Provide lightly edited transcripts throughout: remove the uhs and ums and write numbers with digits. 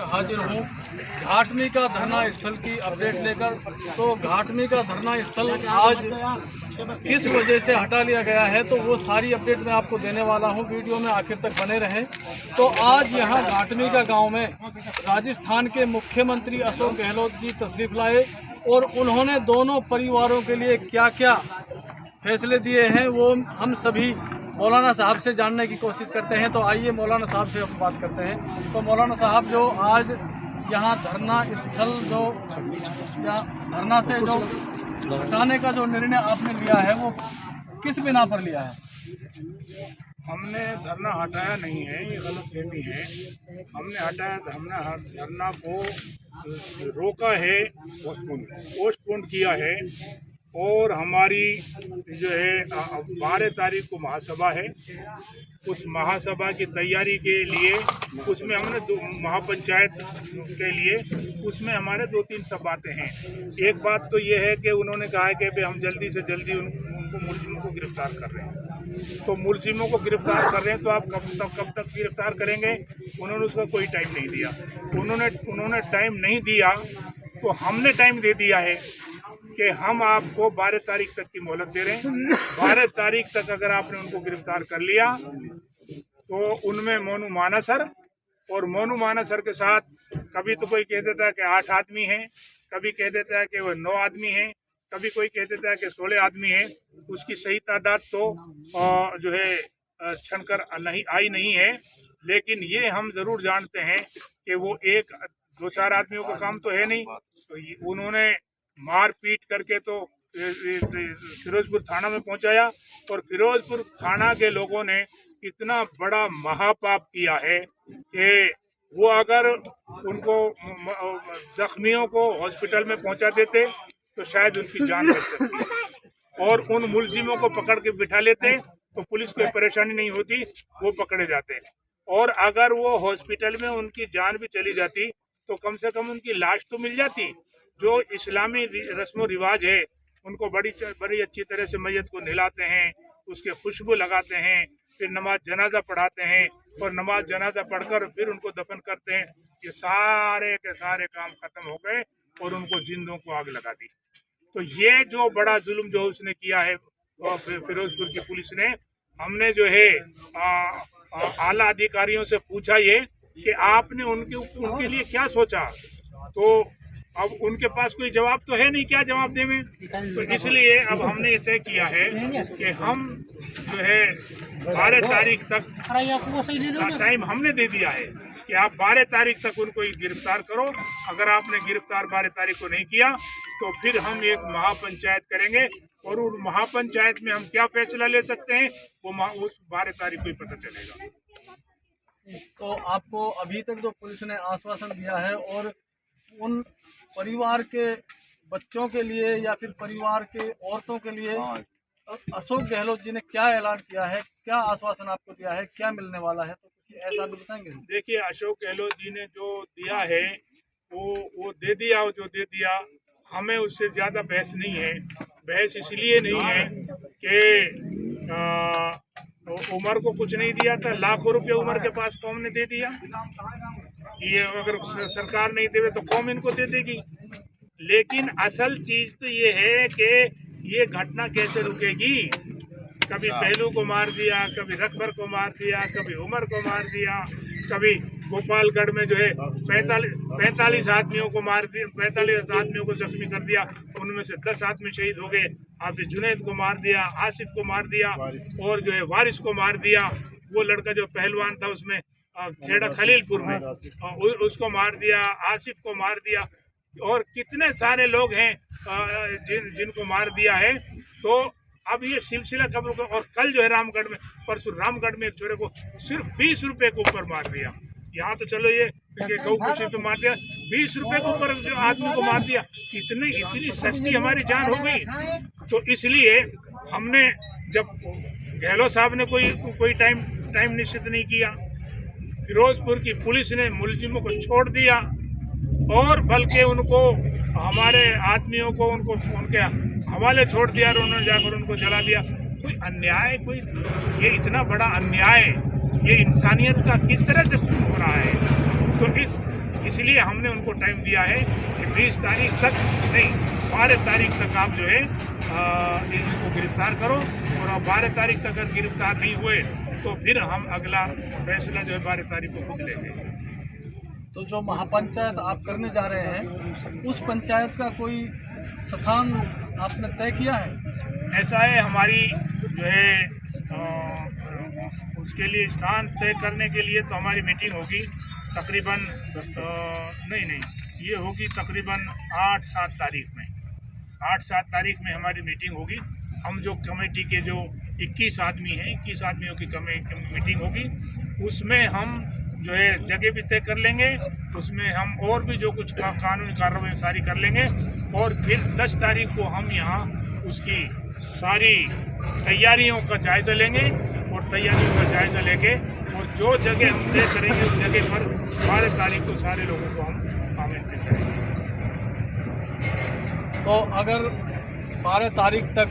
हाजिर हूँ घाटमी का धरना स्थल की अपडेट लेकर। तो घाटमी का धरना स्थल आज किस वजह से हटा लिया गया है तो वो सारी अपडेट मैं आपको देने वाला हूँ, वीडियो में आखिर तक बने रहें। तो आज यहाँ घाटमी का गांव में राजस्थान के मुख्यमंत्री अशोक गहलोत जी तशरीफ लाए और उन्होंने दोनों परिवारों के लिए क्या क्या फैसले दिए हैं वो हम सभी मौलाना साहब से जानने की कोशिश करते हैं। तो आइए मौलाना साहब से हम बात करते हैं। तो मौलाना साहब, जो आज यहाँ धरना स्थल जो धरना से जो हटाने का जो निर्णय आपने लिया है वो किस बिना पर लिया है? हमने धरना हटाया नहीं है, ये गलतफहमी है। हमने धरना को रोका है, पोस्टपोन किया है। और हमारी जो है 12 तारीख को महासभा है, उस महासभा की तैयारी के लिए उसमें हमने महापंचायत के लिए उसमें हमारे 2-3 सब बातें हैं। एक बात तो ये है कि उन्होंने कहा है कि हम जल्दी से जल्दी उनको मुलजिमों को गिरफ्तार कर रहे हैं। तो मुलजिमों को गिरफ्तार कर रहे हैं तो आप कब तक गिरफ्तार करेंगे? उन्होंने उसका कोई टाइम नहीं दिया। उन्होंने टाइम नहीं दिया तो हमने टाइम दे दिया है कि हम आपको 12 तारीख तक की मोहलत दे रहे हैं। 12 तारीख तक अगर आपने उनको गिरफ्तार कर लिया तो उनमें मोनू मानसर और मोनू मानसर के साथ कभी तो कोई कह देता है कि 8 आदमी हैं, कभी कह देता है कि वो 9 आदमी हैं, कभी कोई कह देता है कि 16 आदमी हैं। उसकी सही तादाद तो जो है छनकर नहीं है, लेकिन ये हम जरूर जानते हैं कि वो 1-2-4 आदमियों का काम तो है नहीं। तो उन्होंने मार पीट करके तो फिरोजपुर थाना में पहुंचाया और फिरोजपुर थाना के लोगों ने इतना बड़ा महापाप किया है कि वो अगर उनको जख्मियों को हॉस्पिटल में पहुंचा देते तो शायद उनकी जान बच सकती और उन मुलजिमों को पकड़ के बिठा लेते तो पुलिस को परेशानी नहीं होती, वो पकड़े जाते। और अगर वो हॉस्पिटल में उनकी जान भी चली जाती तो कम से कम उनकी लाश तो मिल जाती। जो इस्लामी रस्म रिवाज है उनको बड़ी अच्छी तरह से मैयत को नहलाते हैं, उसके खुशबू लगाते हैं, फिर नमाज जनाजा पढ़ाते हैं और नमाज जनाजा पढ़कर फिर उनको दफन करते हैं। ये सारे के सारे काम खत्म हो गए और उनको जिंदों को आग लगा दी। तो ये जो बड़ा जुल्म जो उसने किया है फिरोजपुर की पुलिस ने, हमने जो है आला अधिकारियों से पूछा ये कि आपने उनके लिए क्या सोचा, तो अब उनके पास कोई जवाब तो है नहीं, क्या जवाब दें। तो इसलिए अब हमने ये तय किया है कि हम जो है 12 तारीख तक टाइम हमने दे दिया है कि आप 12 तारीख तक उनको गिरफ्तार करो। अगर आपने गिरफ्तार 12 तारीख को नहीं किया तो फिर हम एक महापंचायत करेंगे और उस महापंचायत में हम क्या फैसला ले सकते हैं वो उस 12 तारीख को ही पता चलेगा। तो आपको अभी तक जो पुलिस ने आश्वासन दिया है और उन परिवार के बच्चों के लिए या फिर परिवार के औरतों के लिए अशोक गहलोत जी ने क्या ऐलान किया है, क्या आश्वासन आपको दिया है, क्या मिलने वाला है, तो कुछ ऐसा भी बताएंगे? देखिए, अशोक गहलोत जी ने जो दिया है वो दे दिया, जो दे दिया। हमें उससे ज्यादा बहस नहीं है। बहस इसलिए नहीं है कि उमर को कुछ नहीं दिया था, लाखों रुपये उमर के पास कौम ने दे दिया। ये अगर सरकार नहीं देवे तो कौम इनको दे देगी। लेकिन असल चीज तो ये है कि ये घटना कैसे रुकेगी। कभी पहलू को मार दिया, कभी रखबर को मार दिया, कभी उमर को मार दिया, कभी गोपालगढ़ में जो है 45 आदमियों को मार दिया, 45 आदमियों को जख्मी कर दिया, उनमें से 10 आदमी शहीद हो गए। आपने जुनैद को मार दिया, आसिफ को मार दिया और जो है वारिस को मार दिया। वो लड़का जो पहलवान था उसमें खेड़ा खलीलपुर में उसको मार दिया, आसिफ को मार दिया और कितने सारे लोग हैं जिनको मार दिया है। तो अब ये सिलसिला खबरों का। और कल जो है रामगढ़ में, परसों रामगढ़ में एक छोरे को सिर्फ 20 रुपए के ऊपर मार दिया। यहाँ तो चलो ये गौ खुशी पे मार दिया, 20 रुपए के ऊपर जो आदमी को मार दिया। इतनी सस्ती हमारी जान हो गई। तो इसलिए हमने, जब गहलोत साहब ने कोई टाइम निश्चित नहीं किया, फिरोजपुर की पुलिस ने मुलजिमों को छोड़ दिया और बल्कि उनको, हमारे आदमियों को उनके हवाले छोड़ दिया और उन्होंने जाकर उनको जला दिया। कोई अन्याय, ये इतना बड़ा अन्याय, ये इंसानियत का किस तरह से खून हो रहा है। तो इसलिए हमने उनको टाइम दिया है कि 20 तारीख तक नहीं, 12 तारीख तक आप जो है इनको गिरफ्तार करो, और 12 तारीख तक अगर गिरफ्तार नहीं हुए तो फिर हम अगला फैसला जो है 12 तारीख को खुद लेंगे। तो जो महापंचायत आप करने जा रहे हैं, उस पंचायत का कोई स्थान आपने तय किया है? ऐसा है, हमारी जो है उसके लिए स्थान तय करने के लिए तो हमारी मीटिंग होगी तकरीबन नहीं ये होगी तकरीबन 8-7 तारीख में। 8-7 तारीख में हमारी मीटिंग होगी। हम जो कमेटी के जो 21 आदमी हैं, 21 आदमियों की मीटिंग होगी, उसमें हम जो है जगह भी तय कर लेंगे, उसमें हम और भी जो कुछ कानूनी कार्रवाई सारी कर लेंगे, और फिर 10 तारीख को हम यहाँ उसकी सारी तैयारियों का जायज़ा लेंगे, और तैयारियों का जायज़ा लेके और जो जगह हम तय करेंगे उस जगह पर 12 तारीख को सारे लोगों को हम आमंत्रित करेंगे। तो अगर 12 तारीख तक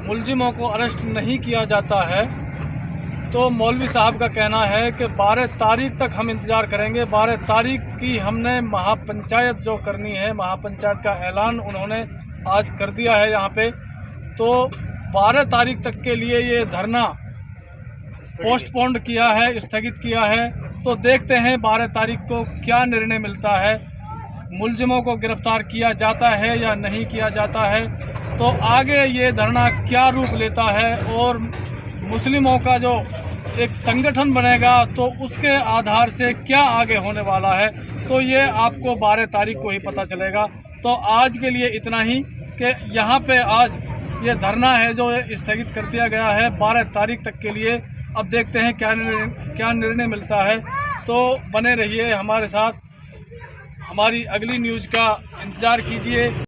मुलजिमों को अरेस्ट नहीं किया जाता है तो मौलवी साहब का कहना है कि 12 तारीख तक हम इंतज़ार करेंगे। 12 तारीख की हमने महापंचायत जो करनी है, महापंचायत का ऐलान उन्होंने आज कर दिया है यहाँ पे। तो 12 तारीख तक के लिए ये धरना पोस्टपोन्ड किया है, स्थगित किया है। तो देखते हैं 12 तारीख को क्या निर्णय मिलता है, मुलजिमों को गिरफ्तार किया जाता है या नहीं किया जाता है, तो आगे ये धरना क्या रूप लेता है और मुस्लिमों का जो एक संगठन बनेगा तो उसके आधार से क्या आगे होने वाला है, तो ये आपको 12 तारीख को ही पता चलेगा। तो आज के लिए इतना ही कि यहाँ पे आज ये धरना है जो स्थगित कर दिया गया है 12 तारीख तक के लिए। अब देखते हैं क्या निर्णय मिलता है। तो बने रहिए हमारे साथ, हमारी अगली न्यूज़ का इंतज़ार कीजिए।